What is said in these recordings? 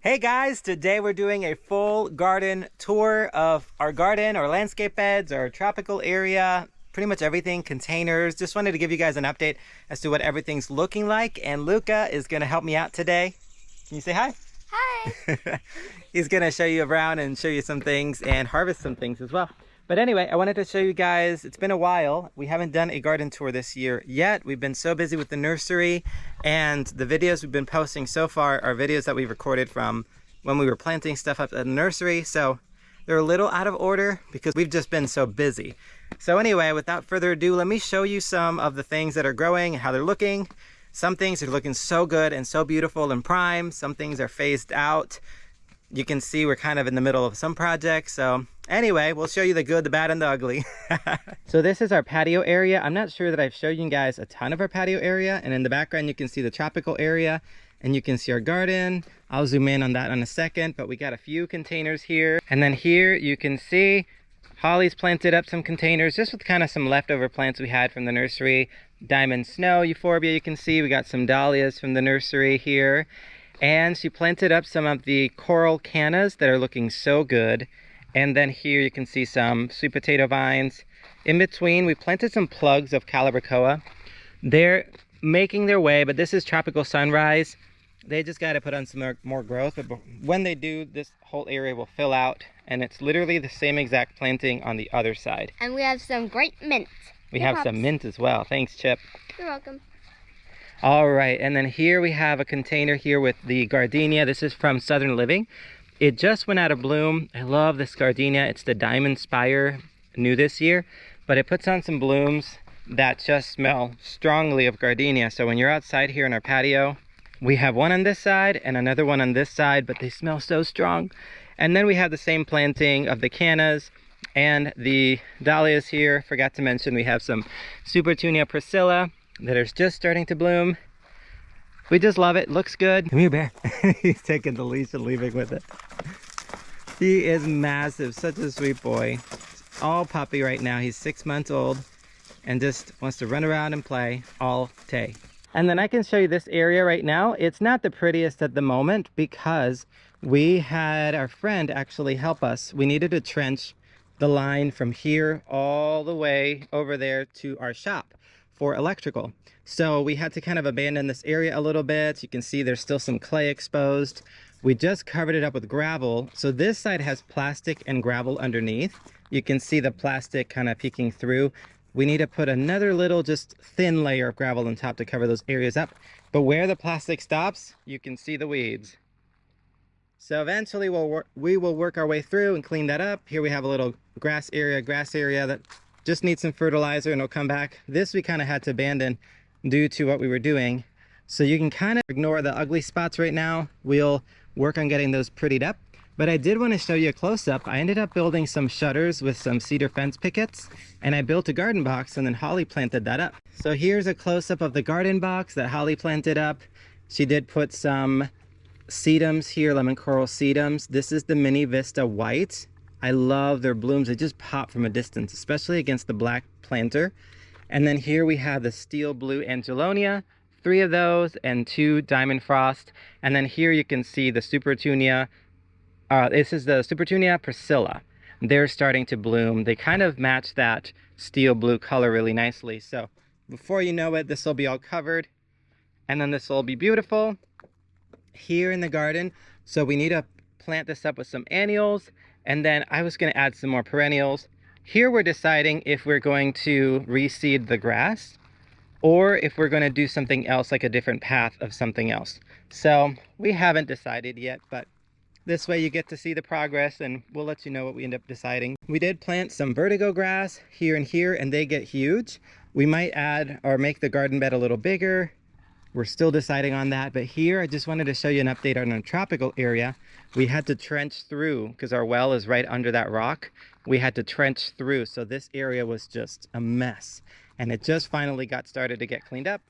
Hey guys, today we're doing a full garden tour of our garden, our landscape beds, our tropical area, pretty much everything, containers. Just wanted to give you guys an update as to what everything's looking like. And Luca is going to help me out today. Can you say hi? Hi. He's going to show you around and show you some things and harvest some things as well. But anyway, I wanted to show you guys, it's been a while. We haven't done a garden tour this year yet. We've been so busy with the nursery, and the videos we've been posting so far are videos that we've recorded from when we were planting stuff up at the nursery. So they're a little out of order because we've just been so busy. So anyway, without further ado, let me show you some of the things that are growing and how they're looking. Some things are looking so good and so beautiful and prime. Some things are phased out. You can see we're kind of in the middle of some projects. So anyway, we'll show you the good, the bad, and the ugly. So this is our patio area. I'm not sure that I've shown you guys a ton of our patio area. And in the background, you can see the tropical area and you can see our garden. I'll zoom in on that in a second, but we got a few containers here. And then here you can see Holly's planted up some containers just with kind of some leftover plants we had from the nursery. Diamond snow, euphorbia, you can see. We got some dahlias from the nursery here. And she planted up some of the coral cannas that are looking so good. And then here you can see some sweet potato vines. In between, we planted some plugs of calabricoa. They're making their way, but this is tropical sunrise. They just got to put on some more growth. But when they do, this whole area will fill out. And it's literally the same exact planting on the other side. And we have some great mint. We have some mint as well. Thanks, Chip. You're welcome. All right, and then here we have a container here with the gardenia. This is from Southern Living. It just went out of bloom. I love this gardenia. It's the Diamond Spire, new this year, but it puts on some blooms that just smell strongly of gardenia. So when you're outside here in our patio, we have one on this side and another one on this side, but they smell so strong. And then we have the same planting of the cannas and the dahlias here. Forgot to mention we have some Supertunia Priscilla that are just starting to bloom. We just love it. Looks good. Come here, bear. He's taking the leash and leaving with it. He is massive. Such a sweet boy. All puppy right now. He's 6 months old and just wants to run around and play all day. And then I can show you this area right now. It's not the prettiest at the moment because we had our friend actually help us. We needed to trench the line from here all the way over there to our shop for electrical. So we had to kind of abandon this area a little bit. You can see there's still some clay exposed. We just covered it up with gravel. So this side has plastic and gravel underneath. You can see the plastic kind of peeking through. We need to put another little just thin layer of gravel on top to cover those areas up. But where the plastic stops, you can see the weeds. So eventually we will work our way through and clean that up. Here we have a little grass area that just needs some fertilizer and it'll come back. This we kind of had to abandon due to what we were doing. So you can kind of ignore the ugly spots right now. We'll work on getting those prettied up. But I did want to show you a close-up. I ended up building some shutters with some cedar fence pickets, and I built a garden box and then Holly planted that up. So here's a close-up of the garden box that Holly planted up. She did put some sedums here, lemon coral sedums. This is the Mini Vista White. I love their blooms. They just pop from a distance, especially against the black planter. And then here we have the steel blue Angelonia, 3 of those and 2 diamond frost. And then here you can see the Supertunia. This is the Supertunia Priscilla. They're starting to bloom. They kind of match that steel blue color really nicely. So before you know it, this will be all covered. And then this will be beautiful here in the garden. So we need to plant this up with some annuals. And then I was going to add some more perennials. Here we're deciding if we're going to reseed the grass or if we're going to do something else, like a different path of something else. So we haven't decided yet, but this way you get to see the progress and we'll let you know what we end up deciding. We did plant some vertigo grass here and here and they get huge. We might add or make the garden bed a little bigger. We're still deciding on that, but here I just wanted to show you an update on our tropical area. We had to trench through because our well is right under that rock. We had to trench through, so this area was just a mess. And it just finally got started to get cleaned up.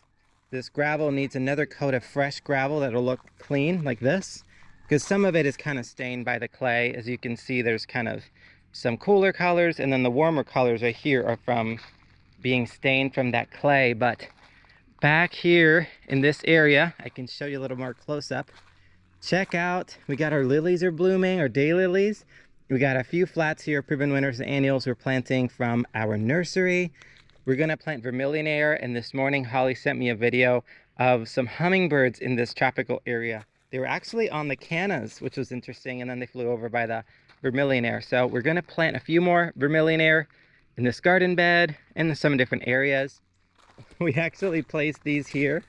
This gravel needs another coat of fresh gravel that'll look clean like this, because some of it is kind of stained by the clay. As you can see, there's kind of some cooler colors, and then the warmer colors right here are from being stained from that clay. But back here in this area, I can show you a little more close up. check out, we got our lilies are blooming, our daylilies. We got a few flats here, proven winners and annuals we're planting from our nursery. We're gonna plant vermilionaire, and this morning Holly sent me a video of some hummingbirds in this tropical area. They were actually on the cannas, which was interesting, and then they flew over by the vermilionaire. So we're gonna plant a few more vermilionaire in this garden bed and in some different areas. We actually placed these here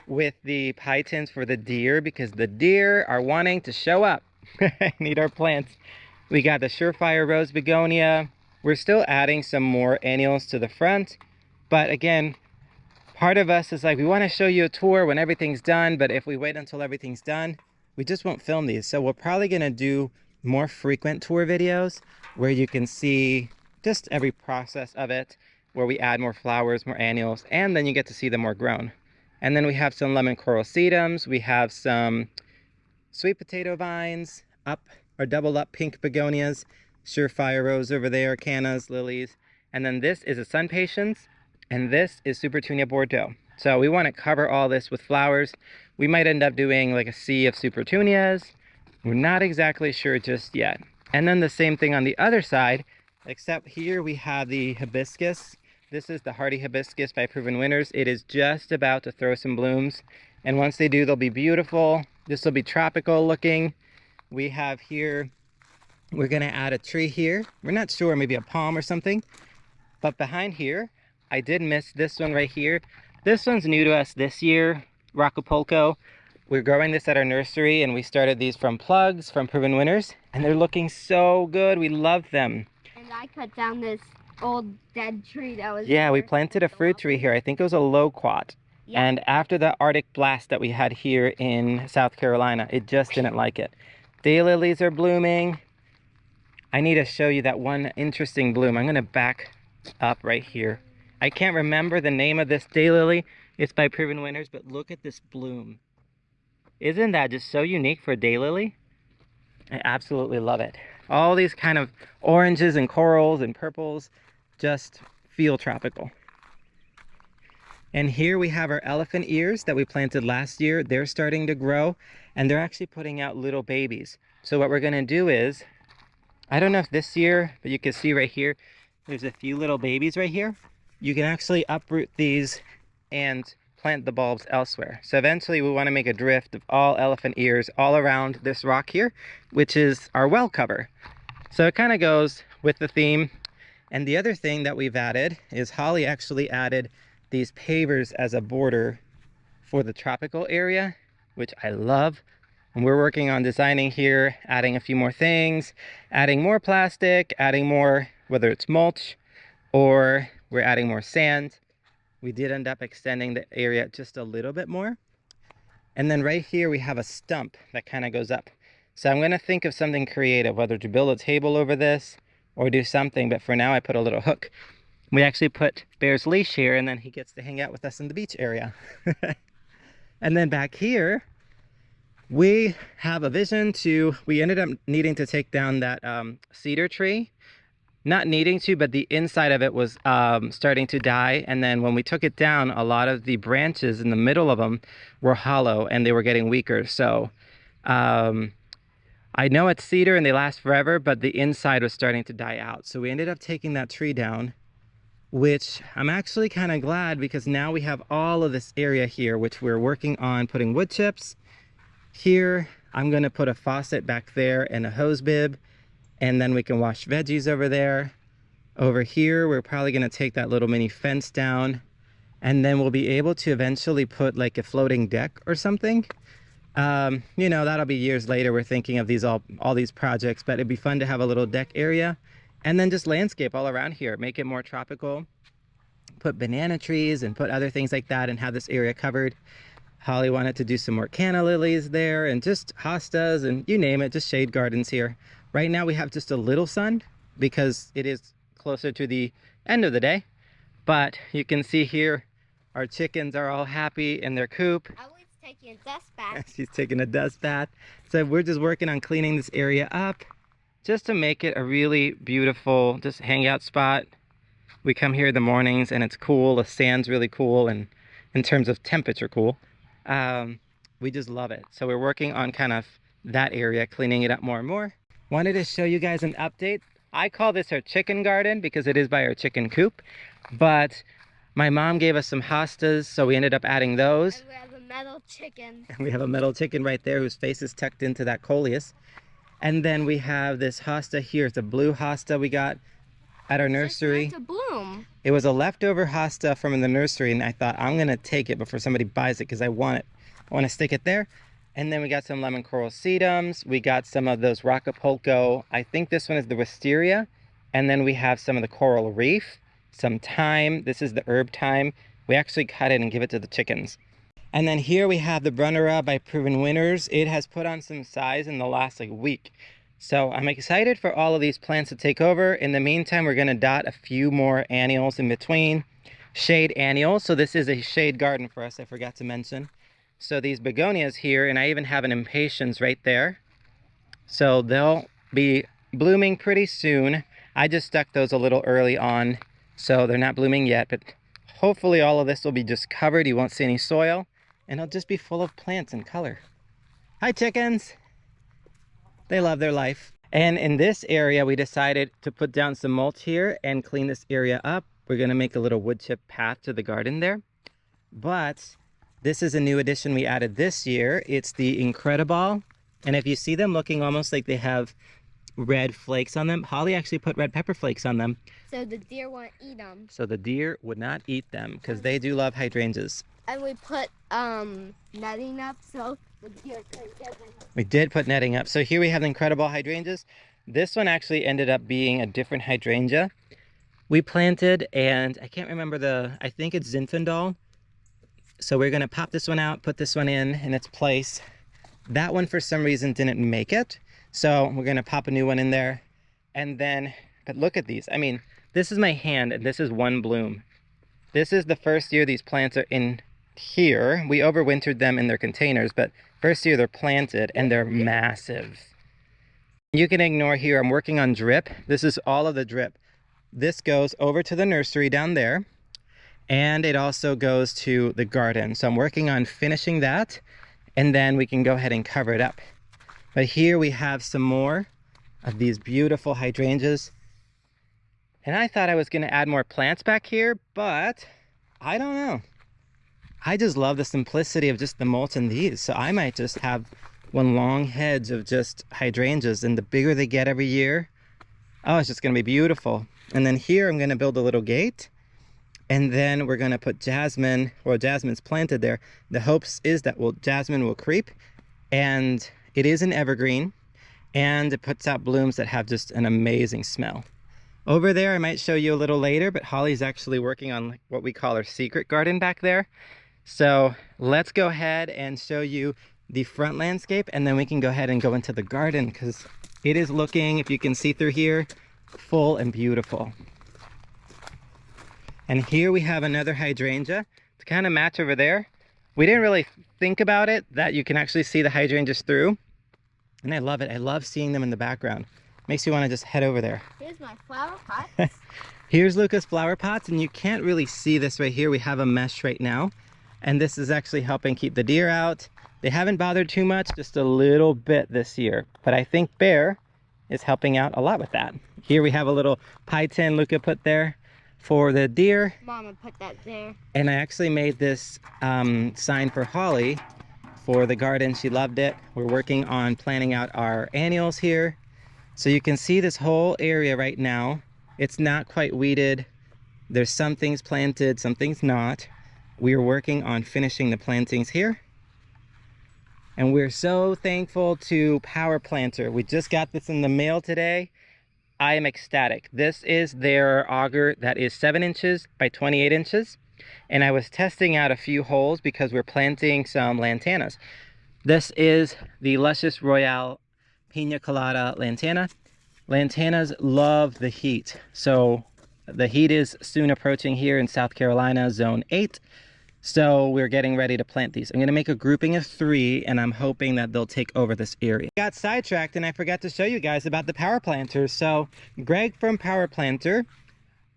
with the pie tins for the deer because the deer are wanting to show up. Need our plants. We got the Surefire Rose Begonia. We're still adding some more annuals to the front, but again, part of us is like, we want to show you a tour when everything's done, but if we wait until everything's done, we just won't film these. So we're probably going to do more frequent tour videos where you can see just every process of it, where we add more flowers, more annuals, and then you get to see them more grown. And then we have some lemon coral sedums. We have some sweet potato vines, up or double up pink begonias, Surefire Rose over there, cannas, lilies. And then this is a sun patience, and this is Supertunia Bordeaux. So we want to cover all this with flowers. We might end up doing like a sea of Supertunias. We're not exactly sure just yet. And then the same thing on the other side, except here we have the hibiscus. This is the hardy hibiscus by Proven Winners. It is just about to throw some blooms. And once they do, they'll be beautiful. This will be tropical looking. We have here, we're gonna add a tree here. We're not sure, maybe a palm or something. But behind here, I did miss this one right here. This one's new to us this year, Rockapulco. We're growing this at our nursery, and we started these from plugs from Proven Winners, and they're looking so good. We love them. And I cut down this old dead tree that was Yeah, we here. planted a fruit tree here. I think it was a loquat. Yeah. And after the Arctic blast that we had here in South Carolina, it just didn't like it. Daylilies are blooming. I need to show you that one interesting bloom. I'm gonna back up right here. I can't remember the name of this daylily. It's by Proven Winners, but look at this bloom. Isn't that just so unique for a daylily? I absolutely love it. All these kind of oranges and corals and purples just feel tropical. And here we have our elephant ears that we planted last year. They're starting to grow, and they're actually putting out little babies. So what we're gonna do is, I don't know if this year, but you can see right here, there's a few little babies right here. You can actually uproot these and plant the bulbs elsewhere. So eventually we wanna make a drift of all elephant ears all around this rock here, which is our well cover. So it kind of goes with the theme. And the other thing that we've added is Holly actually added these pavers as a border for the tropical area, which I love. And we're working on designing here, adding a few more things, adding more plastic, adding more, whether it's mulch or we're adding more sand. We did end up extending the area just a little bit more. And then right here we have a stump that kind of goes up. So I'm gonna think of something creative, whether to build a table over this or do something, but for now I put a little hook. We actually put Bear's leash here, and then he gets to hang out with us in the beach area. And then back here, we have a vision to, we ended up needing to take down that cedar tree. Not needing to, but the inside of it was starting to die. And then when we took it down, a lot of the branches in the middle of them were hollow and they were getting weaker. So I know it's cedar and they last forever, but the inside was starting to die out. So we ended up taking that tree down, which I'm actually kind of glad, because now we have all of this area here, which we're working on putting wood chips. Here, I'm gonna put a faucet back there and a hose bib, and then we can wash veggies over there. Over here, we're probably gonna take that little mini fence down, and then we'll be able to eventually put like a floating deck or something. You know, that'll be years later. We're thinking of these all these projects, but it'd be fun to have a little deck area. And then just landscape all around here, make it more tropical, put banana trees and put other things like that and have this area covered. Holly wanted to do some more canna lilies there and just hostas and you name it, just shade gardens here. Right now we have just a little sun because it is closer to the end of the day. But you can see here, our chickens are all happy in their coop. Ellie's taking a dust bath. She's taking a dust bath. So we're just working on cleaning this area up, just to make it a really beautiful just hangout spot. We come here in the mornings and it's cool. The sand's really cool, and in terms of temperature cool. we just love it. So we're working on kind of that area, cleaning it up more and more. Wanted to show you guys an update. I call this our chicken garden because it is by our chicken coop, but my mom gave us some hostas, so we ended up adding those. And we have a metal chicken. And we have a metal chicken right there whose face is tucked into that coleus. And then we have this hosta here. It's a blue hosta we got at our nursery. It's to bloom. It was a leftover hosta from the nursery, and I thought I'm gonna take it before somebody buys it because I want it. I want to stick it there. And then we got some lemon coral sedums. We got some of those Rockapulco. I think this one is the wisteria. And then we have some of the coral reef, some thyme. This is the herb thyme. We actually cut it and give it to the chickens. And then here we have the Brunnera by Proven Winners. It has put on some size in the last week. So I'm excited for all of these plants to take over. In the meantime, we're gonna dot a few more annuals in between. Shade annuals. So this is a shade garden for us, I forgot to mention. So these begonias here, and I even have an impatiens right there. So they'll be blooming pretty soon. I just stuck those a little early on, so they're not blooming yet, but hopefully all of this will be just covered. You won't see any soil, and it'll just be full of plants and color. Hi, chickens. They love their life. And in this area, we decided to put down some mulch here and clean this area up. We're gonna make a little wood chip path to the garden there. But this is a new addition we added this year. It's the Incredible. And if you see them looking almost like they have red flakes on them, Holly actually put red pepper flakes on them. So the deer won't eat them. So the deer would not eat them because they do love hydrangeas. And we put netting up so the deer couldn't get them. We did put netting up. So here we have the Incredible hydrangeas. This one actually ended up being a different hydrangea we planted, and I can't remember I think it's Zinfandel. So we're gonna pop this one out, put this one in its place. That one for some reason didn't make it. So we're gonna pop a new one in there. And then, but look at these. I mean, this is my hand and this is one bloom. This is the first year these plants are in here. We overwintered them in their containers, but first year they're planted and they're massive. You can ignore here, I'm working on drip. This is all of the drip. This goes over to the nursery down there. And it also goes to the garden. So I'm working on finishing that, and then we can go ahead and cover it up. But here we have some more of these beautiful hydrangeas. And I thought I was gonna add more plants back here, but I don't know. I just love the simplicity of just the mulch in these. So I might just have one long hedge of just hydrangeas, and the bigger they get every year, oh, it's just gonna be beautiful. And then here I'm gonna build a little gate. And then we're gonna put jasmine, or jasmine's planted there. The hopes is that jasmine will creep, and it is an evergreen, and it puts out blooms that have just an amazing smell. Over there, I might show you a little later, but Holly's actually working on what we call our secret garden back there. So let's go ahead and show you the front landscape, and then we can go ahead and go into the garden because it is looking, if you can see through here, full and beautiful. And here we have another hydrangea to kind of match over there. We didn't really think about it, that you can actually see the hydrangeas through. And I love it. I love seeing them in the background. Makes you want to just head over there. Here's my flower pot. Here's Luca's flower pots, and you can't really see this right here. We have a mesh right now. And this is actually helping keep the deer out. They haven't bothered too much, just a little bit this year. But I think Bear is helping out a lot with that. Here we have a little pie tin Luca put there for the deer. Mama put that there. And I actually made this sign for Holly for the garden. She loved it. We're working on planning out our annuals here. So you can see this whole area right now. It's not quite weeded. There's some things planted, some things not. We're working on finishing the plantings here. And we're so thankful to Power Planter. We just got this in the mail today. I am ecstatic. This is their auger that is 7 inches by 28 inches. And I was testing out a few holes because we're planting some lantanas. This is the Luscious Royale Pina Colada Lantana. Lantanas love the heat. So the heat is soon approaching here in South Carolina, zone 8. So we're getting ready to plant these. I'm gonna make a grouping of 3, and I'm hoping that they'll take over this area. I got sidetracked and I forgot to show you guys about the power planters. So Greg from Power Planter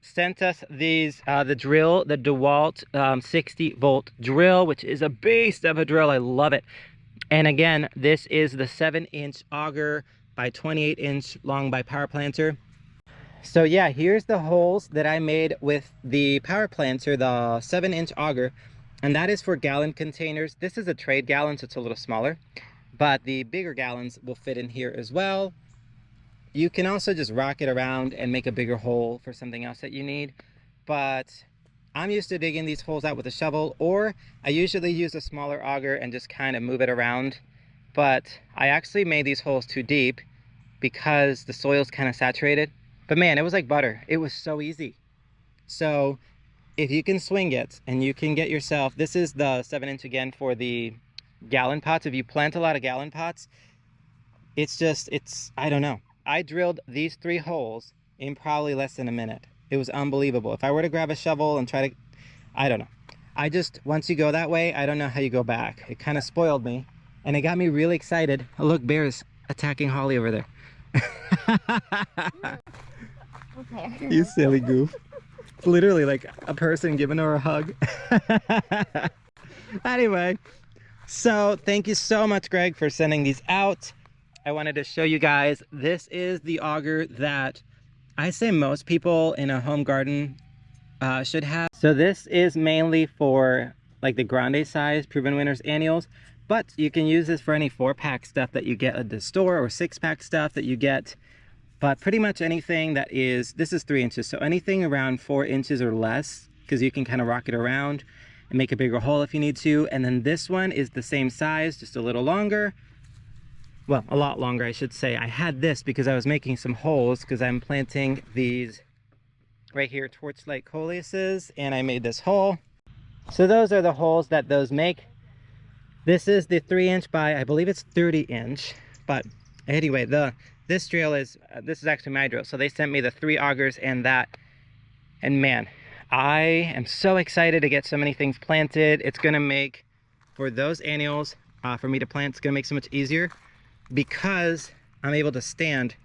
sent us these, the drill, the DeWalt 60 volt drill, which is a beast of a drill. I love it. And again, this is the 7-inch auger by 28-inch long by power planter. So yeah, here's the holes that I made with the power planter, the 7-inch auger, and that is for gallon containers. This is a trade gallon, so it's a little smaller, but the bigger gallons will fit in here as well. You can also just rock it around and make a bigger hole for something else that you need, but I'm used to digging these holes out with a shovel, or I usually use a smaller auger and just kind of move it around. But I actually made these holes too deep because the soil's kind of saturated. But man, it was like butter. It was so easy. So if you can swing it and you can get yourself, this is the 7-inch again for the gallon pots. If you plant a lot of gallon pots, I don't know. I drilled these 3 holes in probably less than a minute. It was unbelievable. If I were to grab a shovel and try to, I don't know. Once you go that way, I don't know how you go back. It kind of spoiled me and it got me really excited. Oh, look, bear's attacking Holly over there. Okay. You silly goof. It's literally like a person giving her a hug. Anyway, so thank you so much, Greg, for sending these out. I wanted to show you guys, this is the auger that I say most people in a home garden should have. So this is mainly for like the grande size proven winners annuals, but you can use this for any 4-pack stuff that you get at the store or 6-pack stuff that you get. But pretty much anything that is, this is 3 inches, so anything around 4 inches or less, because you can kind of rock it around and make a bigger hole if you need to. And then this one is the same size, just a little longer. Well, a lot longer, I should say. I had this because I was making some holes because I'm planting these right here, torchlight coleuses, and I made this hole. So those are the holes that those make. This is the 3-inch by, I believe it's 30-inch, but anyway, this drill is, this is actually my drill. So they sent me the 3 augers and that, and man, I am so excited to get so many things planted. It's gonna make, for those annuals, for me to plant, it's gonna make so much easier because I'm able to stand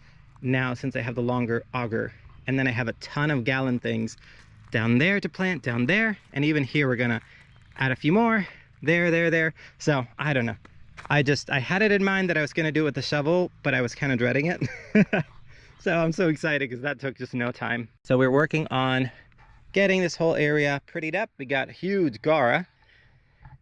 now since I have the longer auger. And then I have a ton of gallon things down there to plant, down there, and even here we're gonna add a few more, there. So I don't know. I had it in mind that I was gonna do it with the shovel, but I was kind of dreading it. So I'm so excited because that took just no time. So we're working on getting this whole area prettied up. We got huge Gara,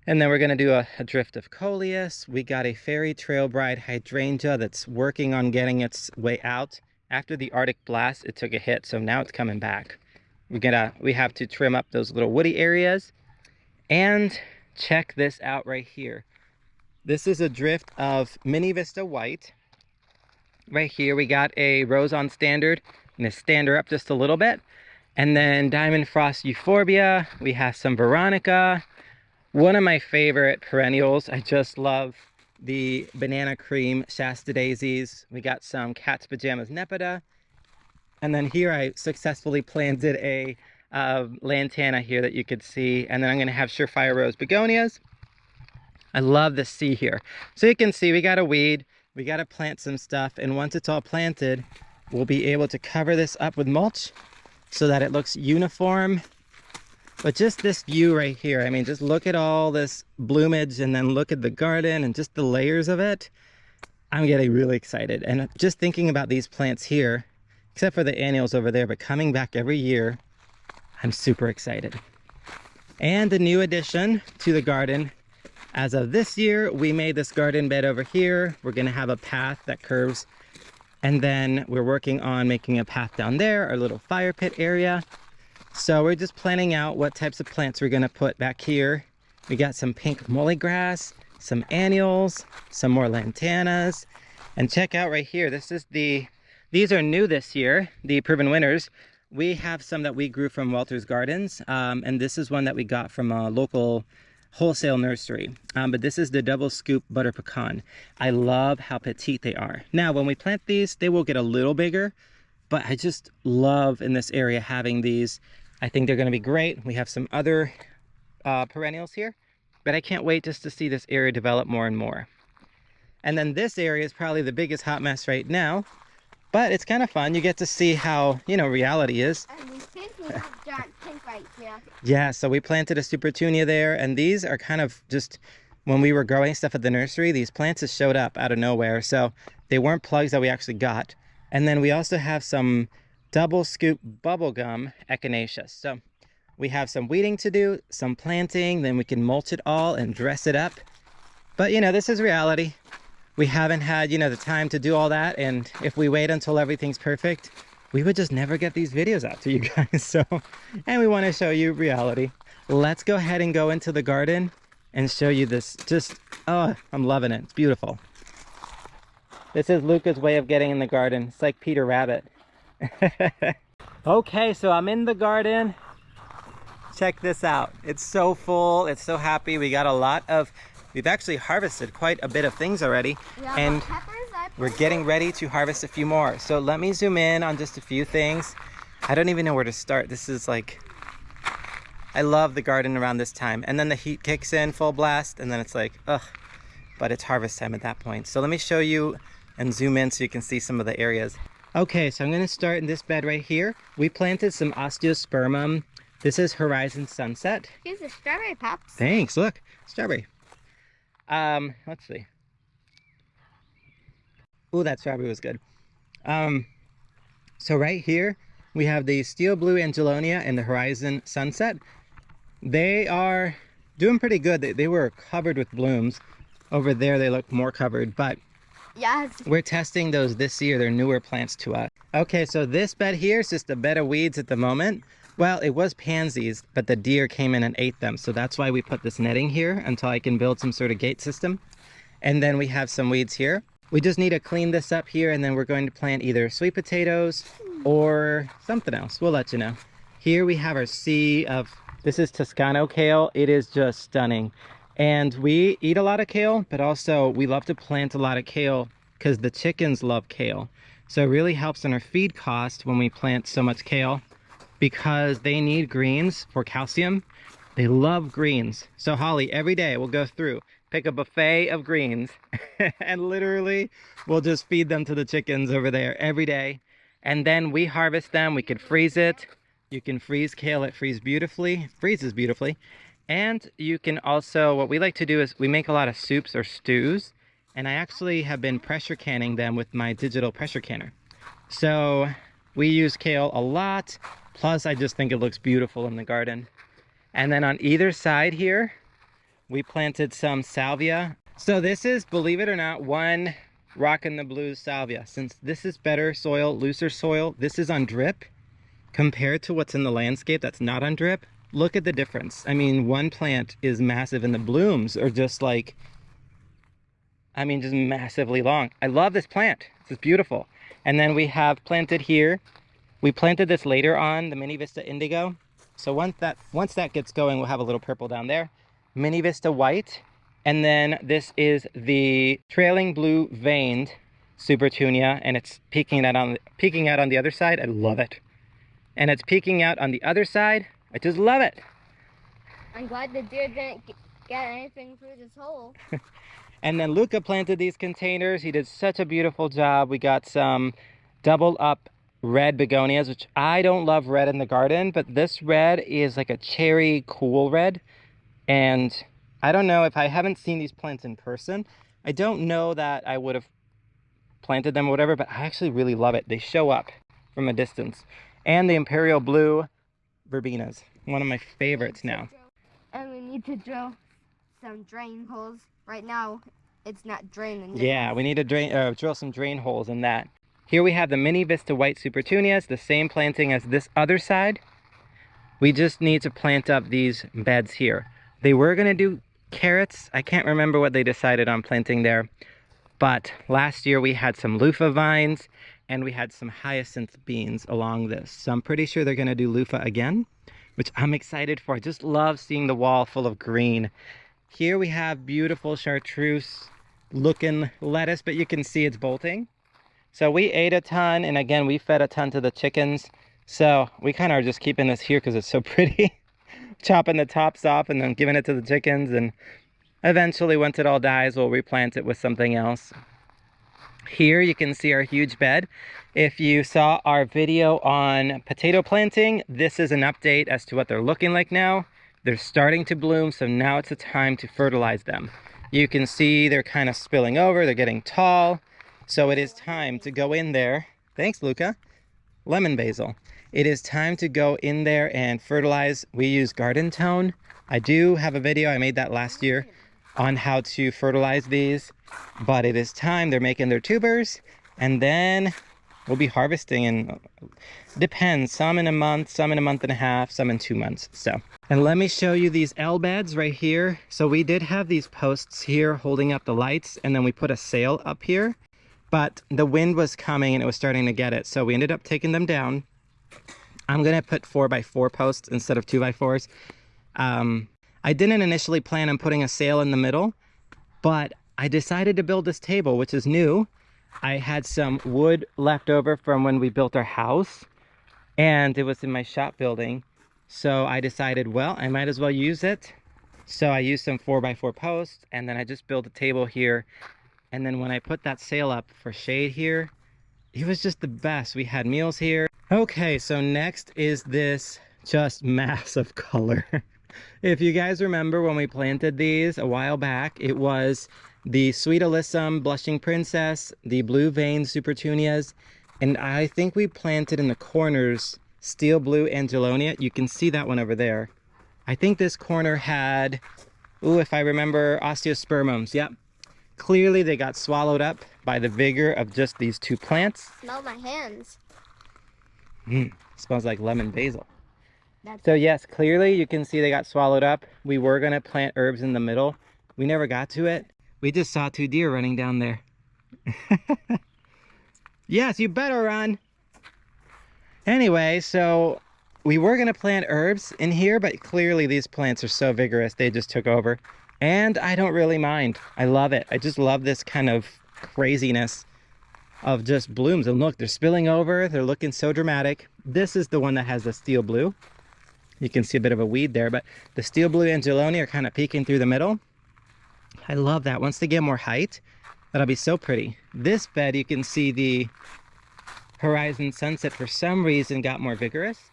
and then we're gonna do a drift of coleus. We got a fairy trail bride hydrangea that's working on getting its way out. After the Arctic blast, it took a hit, so now it's coming back. We have to trim up those little woody areas. And check this out right here. This is a drift of Mini Vista White. Right here we got a rose on standard. I'm gonna stand her up just a little bit. And then Diamond Frost Euphorbia. We have some Veronica. One of my favorite perennials. I just love the Banana Cream Shasta Daisies. We got some Cat's Pajamas Nepeta. And then here I successfully planted a lantana here that you could see. And then I'm gonna have Surefire Rose Begonias. I love the sea here. So you can see we got a weed, we got to plant some stuff, and once it's all planted, we'll be able to cover this up with mulch so that it looks uniform. But just this view right here, I mean, just look at all this bloomage and then look at the garden and just the layers of it. I'm getting really excited. And just thinking about these plants here, except for the annuals over there, but coming back every year, I'm super excited. And the new addition to the garden, as of this year, we made this garden bed over here. We're gonna have a path that curves, and then we're working on making a path down there, our little fire pit area. So we're just planning out what types of plants we're gonna put back here. We got some pink mulligrass, some annuals, some more lantanas, and check out right here. These are new this year, the proven winners. We have some that we grew from Walter's Gardens, and this is one that we got from a local wholesale nursery, but this is the double scoop butter pecan. I love how petite they are. Now when we plant these, they will get a little bigger, but I just love in this area having these. I think they're going to be great. We have some other perennials here, but I can't wait just to see this area develop more and more. And then this area is probably the biggest hot mess right now, but it's kind of fun. You get to see how, you know, reality is. And we think we have giant pink right here. Yeah, so we planted a super tunia there, and these are kind of just when we were growing stuff at the nursery, these plants just showed up out of nowhere. So they weren't plugs that we actually got. And then we also have some double scoop bubblegum echinacea. So we have some weeding to do, some planting, then we can mulch it all and dress it up. But you know, this is reality. We haven't had, you know, the time to do all that. And if we wait until everything's perfect, we would just never get these videos out to you guys. So, and we want to show you reality. Let's go ahead and go into the garden and show you this. Just, oh, I'm loving it. It's beautiful. This is Luca's way of getting in the garden. It's like Peter Rabbit. Okay, so I'm in the garden. Check this out. It's so full. It's so happy. We got a lot of, we've actually harvested quite a bit of things already. Yeah, and peppers, we're getting ready to harvest a few more. So let me zoom in on just a few things. I don't even know where to start. This is like, I love the garden around this time. And then the heat kicks in full blast and then it's like, ugh, but it's harvest time at that point. So let me show you and zoom in so you can see some of the areas. Okay, so I'm gonna start in this bed right here. We planted some osteospermum. This is Horizon Sunset. Here's a strawberry pops. Thanks, look, strawberry. Let's see. Oh, that strawberry was good. So right here, we have the Steel Blue Angelonia and the Horizon Sunset. They are doing pretty good. They were covered with blooms. Over there, they look more covered, but Yes. we're testing those this year. They're newer plants to us. Okay, so this bed here is just a bed of weeds at the moment. Well, it was pansies, but the deer came in and ate them. So that's why we put this netting here until I can build some sort of gate system. And then we have some weeds here. We just need to clean this up here and then we're going to plant either sweet potatoes or something else. We'll let you know. Here we have our sea of, this is Toscano kale. It is just stunning. And we eat a lot of kale, but also we love to plant a lot of kale because the chickens love kale. So it really helps on our feed cost when we plant so much kale because they need greens for calcium. They love greens. So Holly, every day we'll go through, pick a buffet of greens and literally we'll just feed them to the chickens over there every day. And then we harvest them. We could freeze it. You can freeze kale. It freezes beautifully. And you can also, what we like to do is we make a lot of soups or stews. And I actually have been pressure canning them with my digital pressure canner. So we use kale a lot. Plus, I just think it looks beautiful in the garden. And then on either side here, we planted some salvia. So this is, believe it or not, one Rockin' the Blues salvia. Since this is better soil, looser soil, this is on drip. Compared to what's in the landscape that's not on drip, look at the difference. I mean, one plant is massive and the blooms are just like, I mean, just massively long. I love this plant. This is beautiful. And then we have planted here. We planted this later on, the Mini Vista Indigo. So once that gets going, we'll have a little purple down there. Mini Vista White. And then this is the Trailing Blue Veined Supertunia, and it's peeking out on the other side. I love it. And it's peeking out on the other side. I just love it. I'm glad the deer didn't get anything through this hole. And then Luca planted these containers. He did such a beautiful job. We got some double up red begonias, which I don't love red in the garden, but this red is like a cherry cool red. And I don't know, if I haven't seen these plants in person, I don't know that I would have planted them or whatever, but I actually really love it. They show up from a distance. And the Imperial Blue verbenas, one of my favorites now. And we need to drill some drain holes. Right now, it's not draining. Yeah, we need to drill some drain holes in that. Here we have the Mini Vista White Supertunias, the same planting as this other side. We just need to plant up these beds here. They were going to do carrots. I can't remember what they decided on planting there. But last year we had some loofah vines and we had some hyacinth beans along this. So I'm pretty sure they're going to do loofah again, which I'm excited for. I just love seeing the wall full of green. Here we have beautiful chartreuse looking lettuce, but you can see it's bolting. So we ate a ton, and again, we fed a ton to the chickens. So we kind of are just keeping this here because it's so pretty. Chopping the tops off and then giving it to the chickens, and eventually once it all dies, we'll replant it with something else. Here you can see our huge bed. If you saw our video on potato planting, this is an update as to what they're looking like now. They're starting to bloom, so now it's the time to fertilize them. You can see they're kind of spilling over, they're getting tall. So it is time to go in there. Thanks, Luca. Lemon basil. It is time to go in there and fertilize. We use garden tone. I do have a video, I made that last year, on how to fertilize these. But it is time, they're making their tubers. And then we'll be harvesting in, depends, some in a month, some in a month and a half, some in 2 months. So, and let me show you these L beds right here. So we did have these posts here holding up the lights, and then we put a sail up here, but the wind was coming and it was starting to get it. So we ended up taking them down. I'm gonna put 4x4 posts instead of 2x4s. I didn't initially plan on putting a sail in the middle, but I decided to build this table, which is new. I had some wood left over from when we built our house, and it was in my shop building. So I decided, well, I might as well use it. So I used some 4x4 posts, and then I just built a table here. And then when I put that sail up for shade here, it was just the best. We had meals here. Okay, so next is this just massive color. If you guys remember when we planted these a while back, it was the Sweet Alyssum Blushing Princess, the Blue Vein Supertunias, and I think we planted in the corners Steel Blue Angelonia. You can see that one over there. I think this corner had, ooh, if I remember, Osteospermums. Yep. Clearly they got swallowed up by the vigor of just these two plants. Smell my hands. Smells like lemon basil. So yes, clearly you can see they got swallowed up. We were gonna plant herbs in the middle. We never got to it. We just saw 2 deer running down there. Yes, you better run. Anyway, so we were gonna plant herbs in here, but clearly these plants are so vigorous, they just took over. And I don't really mind. I love it. I just love this kind of craziness of just blooms. And look, they're spilling over. They're looking so dramatic. This is the one that has the steel blue. You can see a bit of a weed there, but the steel blue Angelonia are kind of peeking through the middle. I love that. Once they get more height, that'll be so pretty. This bed, you can see the Horizon Sunset for some reason got more vigorous.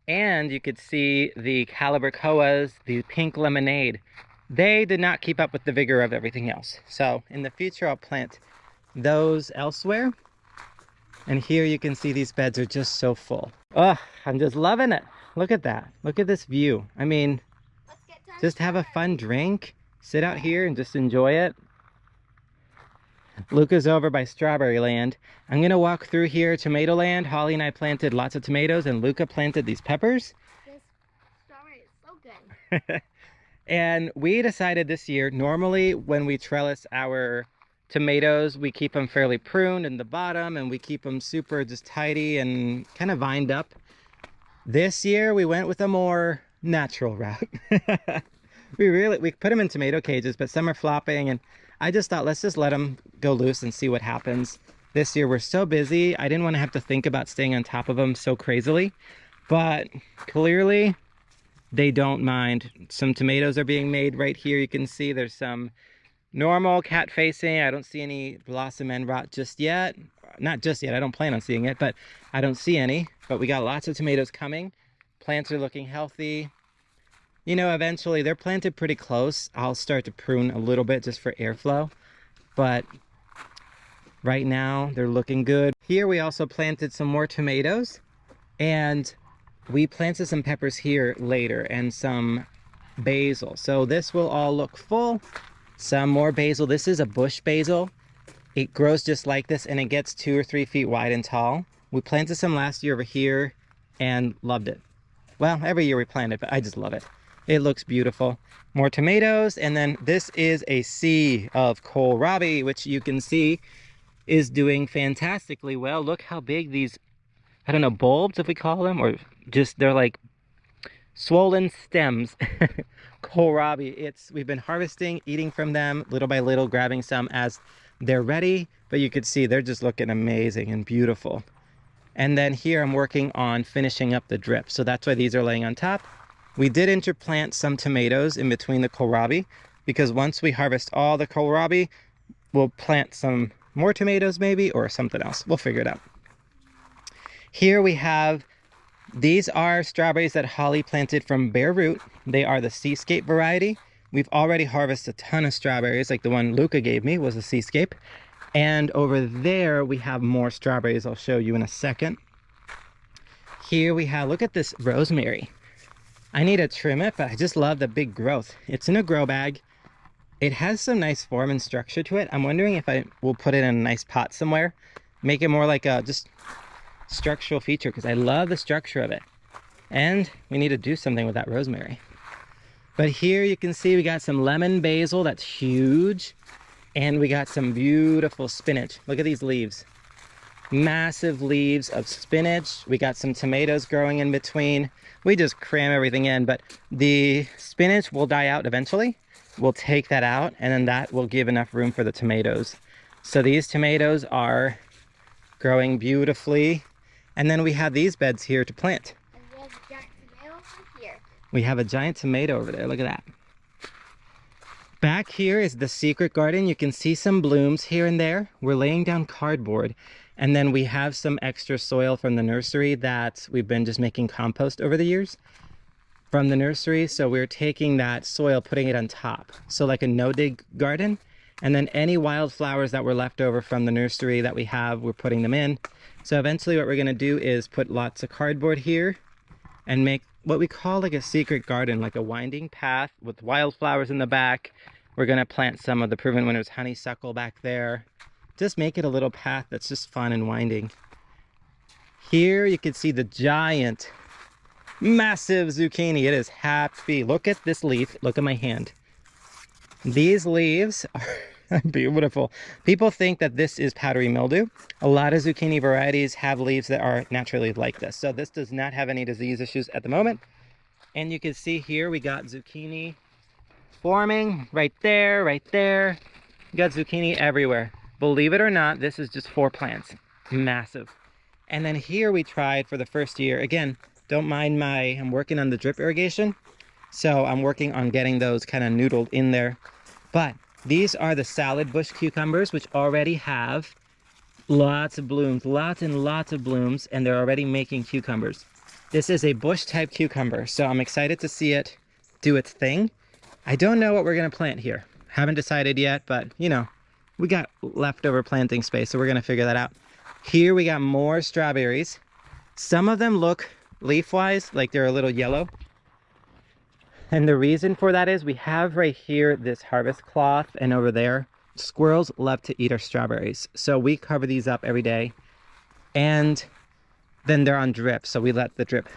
And you could see the Calibrachoas, the Pink Lemonade. They did not keep up with the vigor of everything else. So in the future, I'll plant those elsewhere. And here you can see these beds are just so full. Oh, I'm just loving it. Look at that. Look at this view. I mean, just have a fun drink, sit out here and just enjoy it. Luca's over by Strawberry Land. I'm gonna walk through here, Tomato Land. Holly and I planted lots of tomatoes and Luca planted these peppers. This strawberry is so good. And we decided this year, normally when we trellis our tomatoes, we keep them fairly pruned in the bottom and we keep them super just tidy and kind of vined up. This year we went with a more natural route. we put them in tomato cages, but some are flopping, and I just thought, let's just let them go loose and see what happens. This year we're so busy, I didn't want to have to think about staying on top of them so crazily, but clearly they don't mind. Some tomatoes are being made right here. You can see there's some normal cat facing. I don't see any blossom end rot just yet. Not just yet, I don't plan on seeing it, but I don't see any. But we got lots of tomatoes coming. Plants are looking healthy. You know, eventually they're planted pretty close. I'll start to prune a little bit just for airflow. But right now they're looking good. Here we also planted some more tomatoes, and we planted some peppers here later and some basil. So this will all look full. Some more basil. This is a bush basil. It grows just like this and it gets 2 or 3 feet wide and tall. We planted some last year over here and loved it. Well, every year we plant it, but I just love it. It looks beautiful. More tomatoes, and then this is a sea of kohlrabi, which you can see is doing fantastically well. Look how big these, I don't know, bulbs if we call them, or just they're like swollen stems. Kohlrabi, we've been harvesting, eating from them little by little, grabbing some as they're ready, but you could see they're just looking amazing and beautiful. And then here I'm working on finishing up the drip, so that's why these are laying on top. We did interplant some tomatoes in between the kohlrabi, because once we harvest all the kohlrabi, we'll plant some more tomatoes maybe, or something else. We'll figure it out. Here we have, these are strawberries that Holly planted from bare root. They are the Seascape variety. we've already harvested a ton of strawberries, like the one Luca gave me was a seascape. And over there we have more strawberries I'll show you in a second. Here we have, look at this rosemary. I need to trim it, but I just love the big growth. It's in a grow bag. It has some nice form and structure to it. I'm wondering if I will put it in a nice pot somewhere, make it more like a just structural feature, because I love the structure of it. And we need to do something with that rosemary. But here you can see we got some lemon basil that's huge, and we got some beautiful spinach. Look at these leaves. Massive leaves of spinach. We got some tomatoes growing in between. We just cram everything in, but the spinach will die out eventually. We'll take that out, and then that will give enough room for the tomatoes. So these tomatoes are growing beautifully. And then we have these beds here to plant. And we have a giant tomato over here. We have a giant tomato over there. Look at that. Back here is the secret garden. You can see some blooms here and there. We're laying down cardboard. And then we have some extra soil from the nursery that we've been just making compost over the years from the nursery. So we're taking that soil, putting it on top. So like a no-dig garden. And then any wildflowers that were left over from the nursery that we have, we're putting them in. So eventually what we're gonna do is put lots of cardboard here and make what we call like a secret garden, like a winding path with wildflowers in the back. We're gonna plant some of the Proven Winners honeysuckle back there. Just make it a little path that's just fun and winding. Here you can see the giant, massive zucchini. It is happy. Look at this leaf. Look at my hand. These leaves are beautiful. People think that this is powdery mildew. A lot of zucchini varieties have leaves that are naturally like this. So this does not have any disease issues at the moment. And you can see here we got zucchini forming right there, right there. We got zucchini everywhere. Believe it or not, this is just 4 plants. Massive. And then here we tried for the first year. Again, don't mind I'm working on the drip irrigation. So I'm working on getting those kind of noodled in there. But these are the salad bush cucumbers, which already have lots of blooms, lots and lots of blooms, and they're already making cucumbers. This is a bush type cucumber, so I'm excited to see it do its thing. I don't know what we're gonna plant here. Haven't decided yet, but you know, we got leftover planting space, so we're gonna figure that out. Here we got more strawberries. Some of them look leaf-wise like they're a little yellow. And the reason for that is we have right here this harvest cloth, and over there, squirrels love to eat our strawberries. So we cover these up every day, and then they're on drip. So we let the drip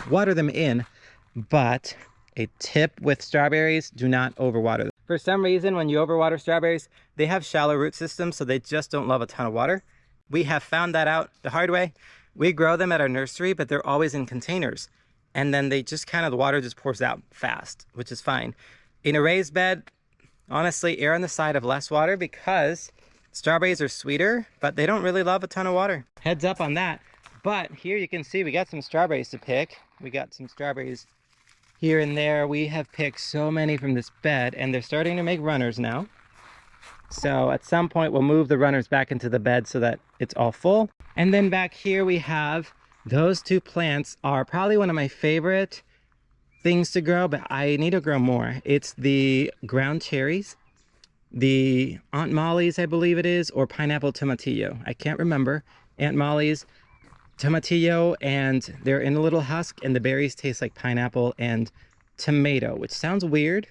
water them in, but a tip with strawberries, do not overwater them. For some reason, when you overwater strawberries, they have shallow root systems, so they just don't love a ton of water. We have found that out the hard way. We grow them at our nursery, but they're always in containers. And then they just the water just pours out fast, which is fine. In a raised bed, honestly, err on the side of less water because strawberries are sweeter, but they don't really love a ton of water. Heads up on that. But here you can see we got some strawberries to pick. We got some strawberries here and there. We have picked so many from this bed, and they're starting to make runners now. So at some point we'll move the runners back into the bed so that it's all full. And then back here we have those 2 plants are probably one of my favorite things to grow, but I need to grow more. It's the ground cherries, the Aunt Molly's, I believe it is, or pineapple tomatillo. I can't remember. Aunt Molly's, tomatillo, and they're in a little husk, and the berries taste like pineapple and tomato, which sounds weird.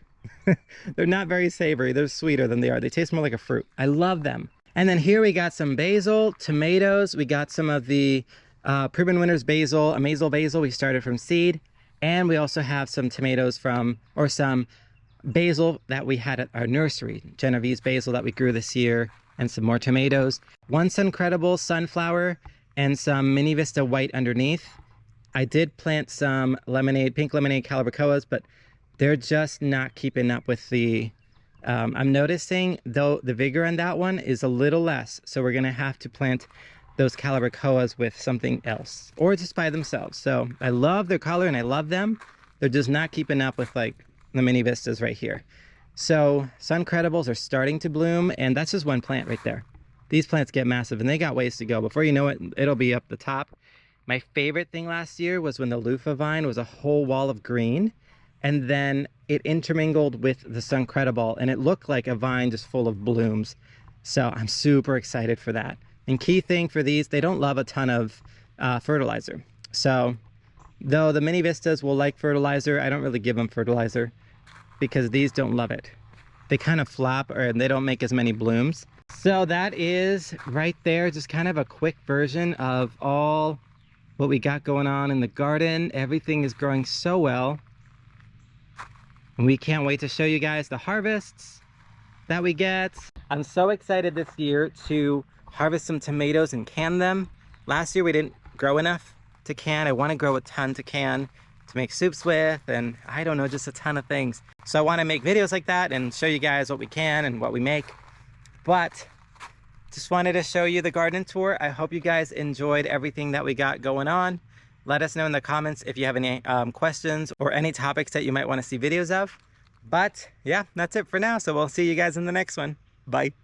They're not very savory. They're sweeter than they are. They taste more like a fruit. I love them. And then here we got some basil, tomatoes. We got some of the Proven Winners basil, Amazel basil. We started from seed. And we also have some tomatoes some basil that we had at our nursery. Genovese basil that we grew this year, and some more tomatoes. One Suncredible sunflower and some Mini Vista white underneath. I did plant some pink lemonade calabacoas, but they're just not keeping up with the, I'm noticing though the vigor on that one is a little less. So we're gonna have to plant those calabacoas with something else or just by themselves. So I love their color and I love them. They're just not keeping up with like the Mini Vistas right here. So Suncredibles are starting to bloom, and that's just one plant right there. These plants get massive and they got ways to go. Before you know it, it'll be up the top. My favorite thing last year was when the loofah vine was a whole wall of green. And then it intermingled with the Suncredible, and it looked like a vine just full of blooms. So I'm super excited for that. And key thing for these, they don't love a ton of fertilizer. So though the mini vistas will like fertilizer, I don't really give them fertilizer because these don't love it. They kind of flop and they don't make as many blooms. So that is right there, just kind of a quick version of all what we got going on in the garden. Everything is growing so well. And we can't wait to show you guys the harvests that we get. I'm so excited this year to harvest some tomatoes and can them. Last year we didn't grow enough to can. I want to grow a ton to can to make soups with, and I don't know, just a ton of things. So I want to make videos like that and show you guys what we can and what we make. But just wanted to show you the garden tour. I hope you guys enjoyed everything that we got going on. Let us know in the comments if you have any questions or any topics that you might want to see videos of. But yeah, that's it for now. So we'll see you guys in the next one. Bye.